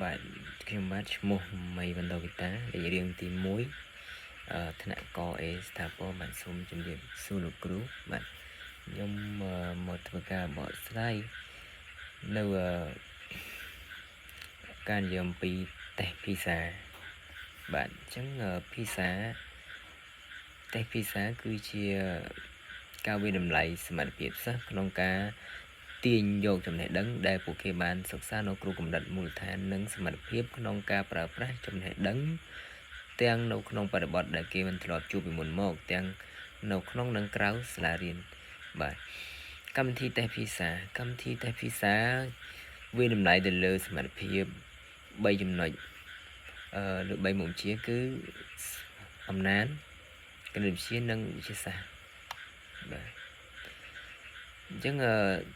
bạn khi mà mua mày bắt đầu cái tá để riêng tìm muối thằng nào có ấy ta có bạn xung trong điểm solo group bạn nhưng mà một cái bỏ slide nếu can dòng pi tè pizza bạn chẳng pizza tè pizza cứ chia cao bên đầm lầy mà biệt sắc non cá tiền vô trong này đấng đây của cái bàn sọc xa nó cùng đặt mùi than nâng mặt phiếp non cá pra pra trong này đấng tiếng nấu non para bọt để kia mình thọt chụp bị muôn mốc tiếng nấu non nâng kéo là riêng bạn cam thi tay pizza với đầm lại từ lơ mặt phiếp bay trong nội được bay một chiếc cứ âm nán cái điểm chia nâng chia xa chẳng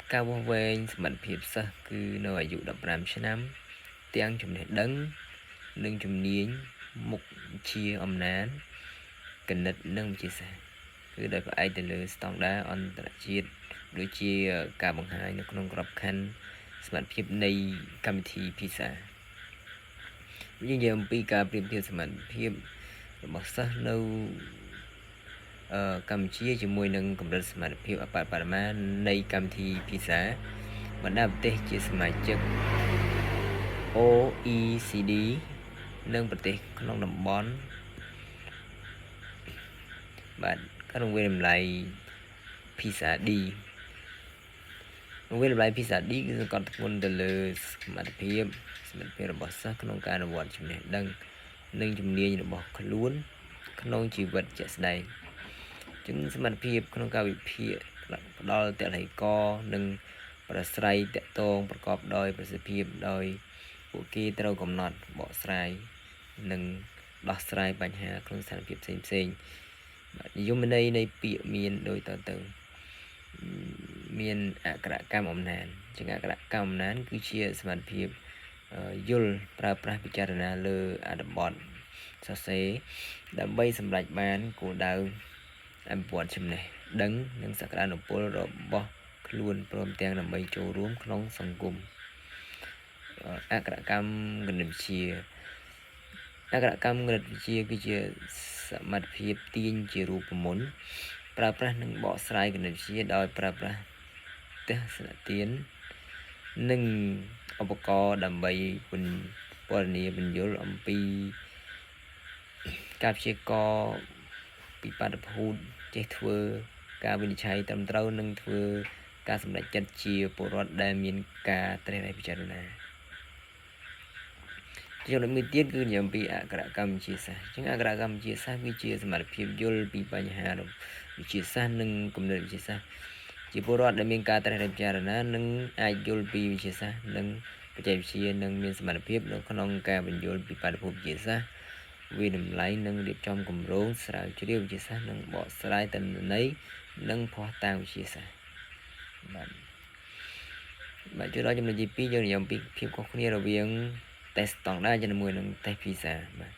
cao về mặt phiếp sa cứ nơi dụ đập làm cho năm tiếng trong này đấng nâng trong niên một chia âm nán cần nứt nâng chia xa cứ đợi phải từ lơ stong đá on tại chia đối chia cả bằng hai nó không gặp khăn mặt phiếp này cam thi pizza bây giờ pi cả phiếp thiệt mặt phiếp bọc sa lâu cầm chia cho môi nâng cầm đất mà phiêu ở bản mà nay cầm thì pizza mà đáp tê chia mà chất OECD nâng bật tê không nằm bón bạn các đồng viên làm lại pizza đi đồng viên làm lại pizza đi còn quân từ lơ mà phiêu là bỏ sắc không ca là bọn chim này đăng nâng chim nia như là bỏ luôn không chỉ vật chạy đây chứngสมรรถភាពក្នុងការវិភាគដល់តល័យកនិងប្រស្រ័យតកតងប្រកបដោយប្រសិទ្ធភាពដោយពួកគេត្រូវកំណត់បកស្រាយនិងដោះស្រាយបញ្ហាក្នុងស្ថានភាពផ្សេងៗនិយមន័យនៃពាក្យមានដូចតទៅមានអក្ខរកម្មអំណានជាអក្ខរកម្មអំណានគឺជាសមត្ថភាពយល់ប្រើប្រាស់ពិចារណាលើអត្ថបទសរសេរដើម្បីសម្រេចបានគោលដៅអំពត់ចំណេះដឹងនិងសក្តានុពលរបស់ខ្លួនព្រមទាំងដើម្បីចូលរួមក្នុងសង្គមអក្ខរកម្មគណិតវិទ្យាគឺជាសមត្ថភាពទាញជារូបមន្តប្រើប្រាស់និងបកស្រាយគណិតវិទ្យាដោយប្រើប្រាស់ទស្សនទាននិងឧបករណ៍ដើម្បីពណ៌នាបញ្យលអំពីការព្យាករណ៍ពីបាតុភូតចេះធ្វើការវិនិច្ឆ័យត្រឹមត្រូវនិងធ្វើការសម្រេចចិត្តជាពលរដ្ឋដែលមានការត្រេះរិះពិចារណាចំណុចមួយទៀតគឺនិយាយអំពីអក្ខរកម្មវិទ្យាសាស្ត្រអញ្ចឹងអក្ខរកម្មវិទ្យាសាស្ត្រគឺជាសមត្ថភាពយល់ពីបញ្ហាវិទ្យាសាស្ត្រនិងគំនិតវិទ្យាសាស្ត្រជាពលរដ្ឋដែលមានការត្រេះរិះពិចារណានិងអាចយល់ពីវិទ្យាសាស្ត្រនិងបច្ចេកវិទ្យានិងមានសមត្ថភាពនៅក្នុងការបញ្យល់ពីបាតុភូតវិទ្យាសាស្ត្រវិតម្លៃនិងរៀបចំគម្រោងស្រាវជ្រាវវិទ្យាសាស្ត្រនិងបកស្រាយទិន្នន័យនិងភស្តុតាងវិទ្យាសាស្ត្របាទជួយដល់ចំណុចទី2យើងនិយាយអំពីភាពខុសគ្នារវាង test ស្តង់ដារជាមួយនឹង test PISA បាទ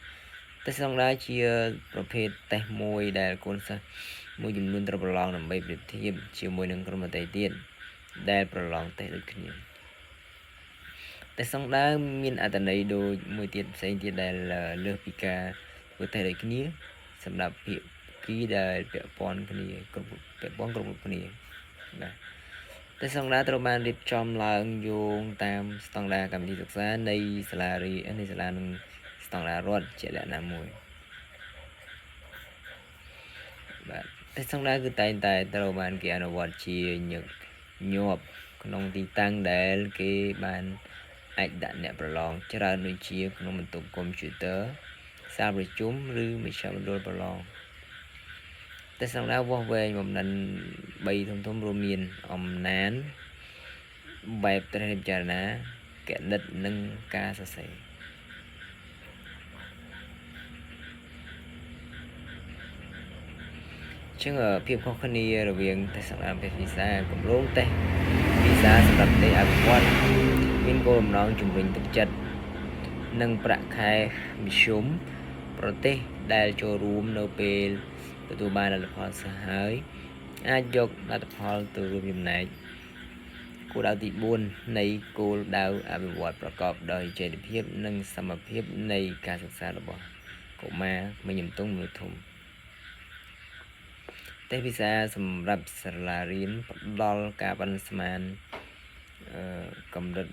test ស្តង់ដារជាប្រភេទ test មួយដែលកូនសិស្សមួយចំនួនត្រូវប្រឡងដើម្បីប្រៀបធៀបជាមួយនឹងក្រុមដទៃទៀតដែលប្រឡង test ដូចគ្នាតែស្តង់ដារមានអត្ថន័យដូចមួយទៀតផ្សេងទៀតដែលលើសពីការធ្វើតេស្តដូចគ្នាសម្រាប់ភាគីដែលពាក់ព័ន្ធគ្នាគ្រប់គ្នាណាតែស្តង់ដារត្រូវបានរៀបចំឡើងយោងតាមស្តង់ដារកម្មវិធីសិក្សានៃសាលានិងស្តង់ដាររដ្ឋជាលក្ខណៈមួយបាទតែស្តង់ដារគឺតែងតែត្រូវបានគេអនុវត្តជាញឹកញាប់ក្នុងទីតាំងដែលគេបានអាចដាក់អ្នកប្រឡងច្រើនដូចជាក្នុងបន្ទប់កុំព្យូទ័រសាលប្រជុំឬមជ្ឈមណ្ឌលប្រឡងតែស្តង់ដារវាស់វែងបំណិន3ធំរួមមានអំណានបែបត្រេះពិចារណាគណិតនិងការសរសេរជាងភាពខុសគ្នារវាងតេស្តស្តង់ដារនិងPISAគម្រោងតេស្តPISAសម្រាប់តេស្តអភិវឌ្ឍមានគោលបំណងជំរុញទឹកចិត្តនិងប្រាក់ខែមធ្យមប្រទេសដែលចូលរួមនៅពេលទទួលបានលទ្ធផលសិស្សហើយអាចយកលទ្ធផលទៅរួមចំណែក គោលដៅទី4នៃគោលដៅអភិវឌ្ឍប្រកបដោយចីរភាពនិងសមភាពនៃការសិក្សារបស់កុមារក្មេងជំទង់មនុស្សធំទេពភាសាសម្រាប់សាលារៀនផ្ដល់ការបានស្មានកម្រិត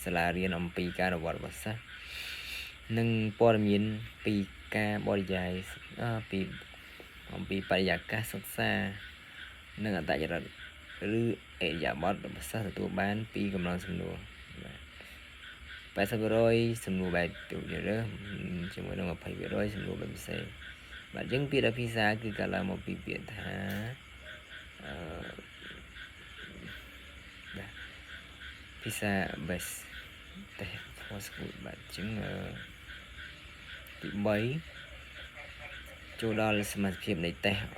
សាលារៀនអំពីការអនុវត្តរបស់សិស្សនិងព័ត៌មានពីការបរិយាយអំពីបរិយាកាសសិក្សានិងអត្តចរិតឬអិរិយាបថរបស់សិស្សទទួលបានពីកម្លាំងសំណួរ80% សំណួរបែបទូទៅជាមួយនឹង20% សំណួរបែបពិសេសបាទអញ្ចឹងពាក្យដែលភាសាគឺកើតឡើងមកពីពាក្យថាភាសា base តែ for school បាទអញ្ចឹងទី3ចូលដល់សមាជភាពនៃតេស្ត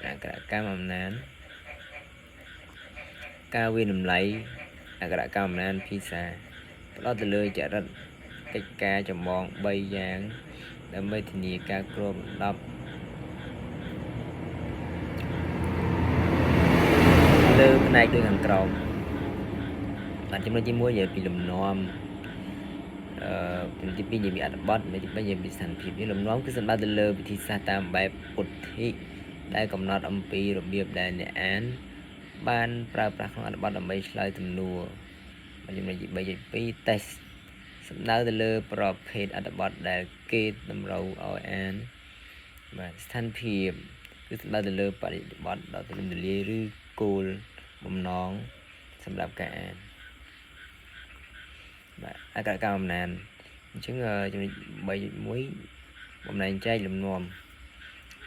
អក្ខរកម្មអំណានការវិនិច្ឆ័យអក្ខរកម្មអំណានភាសាផ្ដោតទៅលើចរិតកិច្ចការចម្បង3យ៉ាងដើម្បីធានាការគ្របដណ្ដប់លើផ្នែកដូចខាងក្រោមបាទចំណុចទី1និយាយពីលំនាំចំណុចទី2និយាយពីអត្ថបទចំណុចទី3និយាយពីស្ថានភាពលំនាំគឺសំដៅទៅលើវិធីសាស្ត្រតាមបែបពុទ្ធិដែលកំណត់អំពីរបៀបដែលអ្នកអានបានប្រើប្រាស់ក្នុងអត្ថបទដើម្បីឆ្លើយសំណួរចំណុចទី3និយាយពីតេស្តសំដៅទៅលើប្រភេទអត្ថបទដែលគេតម្រូវឲ្យអានបាទស្ថានភាពគឺសំដៅទៅលើបរិបទដ៏ទូលំទូលាយឬគោលបំណងសម្រាប់ការអានបាទអក្ខរកម្មអំណានអញ្ចឹងចំណុច3.1បំណែងចែកលំនាំ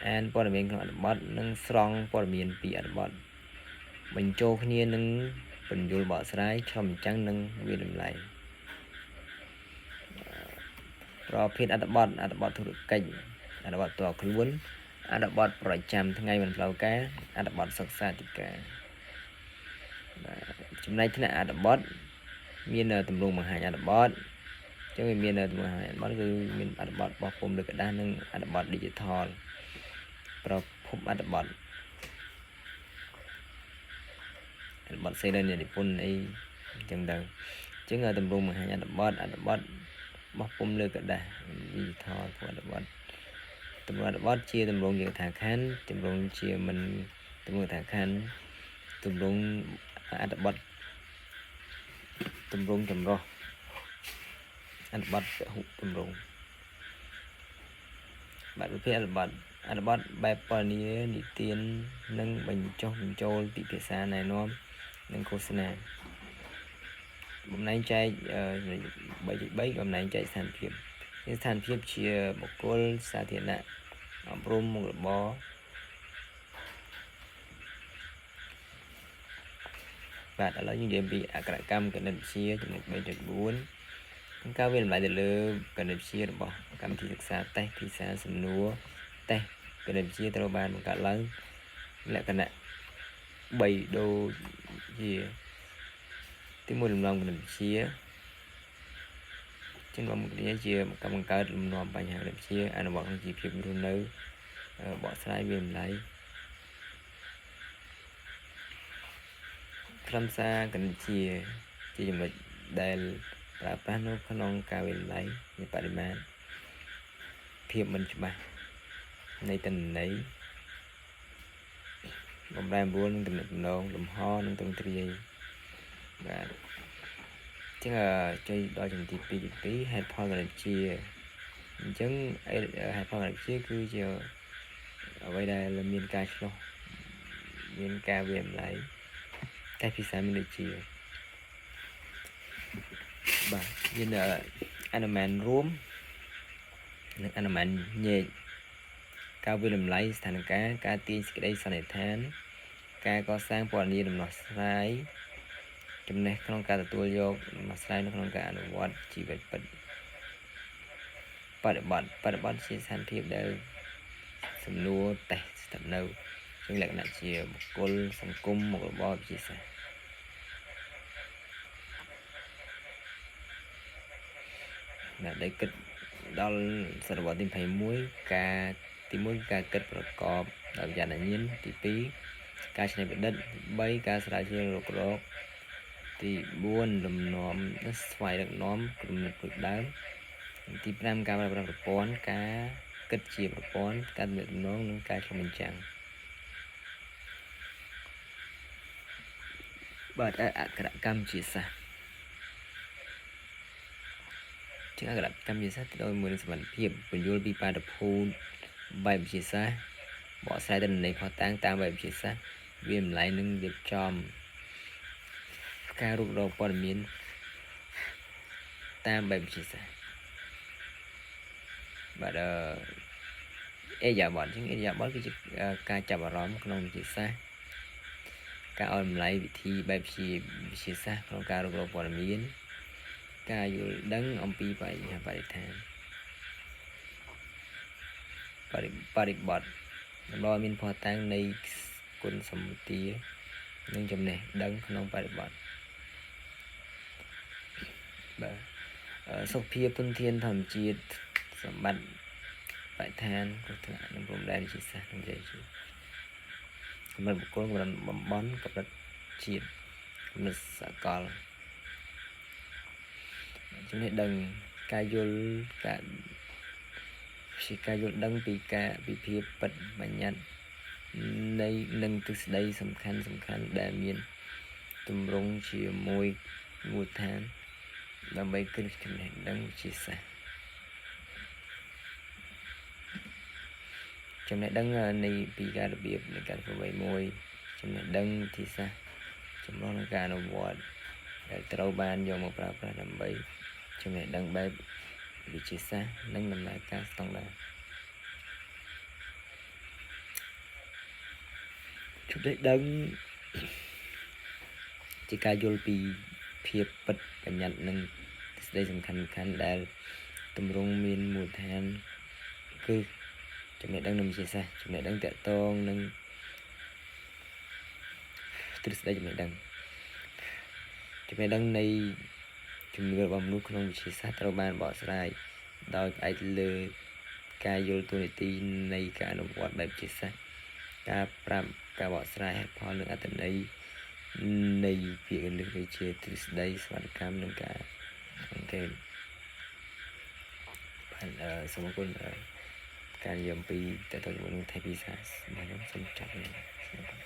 អានព័ត៌មានក្នុងអត្ថបទនិងស្រង់ព័ត៌មានពីអត្ថបទបញ្ចូលគ្នានឹងពន្យល់បកស្រាយឆ្លុះបញ្ចាំងនិងវាតម្លៃប្រភេទអត្ថបទធុរកិច្ចអត្ថបទផ្ទាល់ខ្លួនអត្ថបទប្រចាំថ្ងៃមិនផ្លូវការអត្ថបទសិក្សាធិការចំណែកថ្នាក់អត្ថបទមានទម្រង់បង្ហាញអត្ថបទអញ្ចឹងវាមានទម្រង់បង្ហាញអត្ថបទគឺមានអត្ថបទបោះពុម្ពលើក្រដាសនិងអត្ថបទ digital ប្រភពអត្ថបទសេរីនិពន្ធអីអញ្ចឹងទៅអញ្ចឹងទម្រង់បង្ហាញអត្ថបទបោះពុម្ពលើក្រដាស digital ពួកអត្ថបទទម្រង់អត្ថបទជាទម្រង់ជាកថាខណ្ឌទម្រង់ជាមិនទម្រង់កថាខណ្ឌទម្រង់អត្ថបទទម្រង់ចម្រុះអត្ថបទពហុទម្រង់បាទប្រភេទអត្ថបទបែបពណ៌នានិទាននិងបញ្ចុះបញ្ចូលពីភាសាណែនាំនិងឃោសនាបំណែងចែក3.3បំណែងចែកស្ថានភាពស្ថានភាពជាបុគ្គលសាធារណៈអប់រំមុខរបរបាទឥឡូវយើងនិយាយពីអក្ខរកម្មគណិតវិទ្យាចំណុច3.4ការវាតម្លៃទៅលើគណិតវិទ្យារបស់កម្មវិធីសិក្សាតេស្តភាសាសំណួរតេស្តគណិតវិទ្យាត្រូវបានបង្កើតឡើងលក្ខណៈ3ដូចជាទី1លំនាំគណិតវិទ្យាជាងលំនាំជាការបង្កើតលំនាំបញ្ហាគណិតវិទ្យាអនុវត្តក្នុងជីវភាពរស់នៅបកស្រាយវាតម្លៃខ្លឹមសារគណិតវិទ្យាជាចំណុចដែលប្រើប្រាស់នៅក្នុងការវាតម្លៃនៃបរិមាណភាពមិនច្បាស់នៃទិន្នន័យបំរែបំរួលនឹងទំនាក់ទំនងលំហនិងទ្រង់ទ្រាយបាទចឹងចូលដល់ចំណុចទី2ហេតុផលគណិតវិទ្យាអញ្ចឹងហេតុផលគណិតវិទ្យាគឺជាអ្វីដែលមានការឆ្លោះមានការវាតម្លៃតែភាសាមានដូចជាបាទមានអនុមានរួមនិងអនុមានញែកការវាតម្លៃស្ថានភាពការទាញសេចក្តីសន្និដ្ឋានការកសាងព័ត៌មានដំណោះស្រាយចំណេះក្នុងការទទួលយកដំណោះស្រាយនៅក្នុងការអនុវត្តជីវិតពិតបរិបទជាស្ថានភាពដែលសំណួរតេស្តស្ថិតនៅជាលក្ខណៈជាបុគ្គលសង្គមមុខរបរវិទ្យាសាស្ត្រដែលគិតដល់សតវត្សទី21ការទី1ការគិតប្រកបដោយវិញ្ញាណញ្ញាណទី2ការច្នៃប្រឌិតទី3ការស្រាវជ្រាវរករក ទី4លំនាំស្វ័យដឹកនាំគំនិតផ្ដួចផ្ដើមទី5ការប្រើប្រាស់ប្រព័ន្ធការគិតជាប្រព័ន្ធការទំនាក់ទំនងនិងការឆ្លុះបញ្ចាំងបាទអក្ខរកម្មវិទ្យាសាស្ត្រជាអក្ខរកម្មវិទ្យាសាស្ត្រដោយមួយនឹងសមត្ថភាពពន្យល់ពីបាតុភូតបែបវិទ្យាសាស្ត្របកស្រាយទិន្នន័យផុសតាងតាមបែបវិទ្យាសាស្ត្រវាតម្លៃនិងរៀបចំការរុករកព័ត៌មានតាមបែបវិទ្យាសាស្ត្របាទអេយ៉ាបតជាងអេយ៉ាបតគឺជាការចាប់អារម្មណ៍ក្នុងវិទ្យាសាស្ត្រការឲ្យតម្លៃវិធីបែបវិទ្យាសាស្ត្រក្នុងការរុករកព័ត៌មានការយល់ដឹងអំពីបញ្ហាបរិស្ថានបរិបទដោយមានភស្តុតាងនៃគុណសម្បត្តិនិងចំណេះដឹងក្នុងបរិបទបាទសុខភាពធនធានធម្មជាតិសម្បត្តិបរិស្ថានគ្រោះថ្នាក់និងព្រំដែនវិទ្យាសាស្ត្រនិងវិទ្យាជីវៈកម្រិតបុគ្គលកម្រិតតំបន់កម្រិតជាតិកម្រិតសកលចំណេះដឹងការយល់ដឹងពីការវិភាគពិតបញ្ញត្តិនៃនិងទ្រឹស្ដីសំខាន់ដែលមានទម្រង់ជាមួយមូលដ្ឋានដើម្បីគ្រឹះចំណេះដឹងវិទ្យាសាស្ត្រចំណេះដឹងនៃពីការរបៀបនៃការធ្វើអ្វីមួយចំណេះដឹងវិទ្យាសាស្ត្រចម្រុះនឹងការអនុវត្តដែលត្រូវបានយកមកប្រើប្រាស់ដើម្បីចំណេះដឹងបែបវិទ្យាសាស្ត្រនិងដំណើរការស្តង់ដារចំណេះដឹងជាការយល់ពីភាពពិតបញ្ញត្តិនិងទ្រឹស្ដីសំខាន់ដែលទម្រង់មានមូលដ្ឋានគឺចំណេះដឹងនៃវិទ្យាសាស្ត្រចំណេះដឹងតាក់ទងនឹងទ្រឹស្ដីចំណេះដឹងនៃជំនឿរបស់មនុស្សក្នុងវិទ្យាសាស្ត្រត្រូវបានបកស្រាយដោយផ្អែកលើការយល់ទូនីតិនៃការអនុវត្តបែបវិទ្យាសាស្ត្រការប្រាប់ការបកស្រាយហេតុផលនិងអត្ថន័យនៃពាក្យគន្លឹះដូចជាទ្រឹស្ដីសវនកម្មនិងការអង្កេតសូមអរគុណការនិយាយអំពីតើតើជាមួយនឹងថៃភាសារបស់ខ្ញុំសូមចាប់នេះ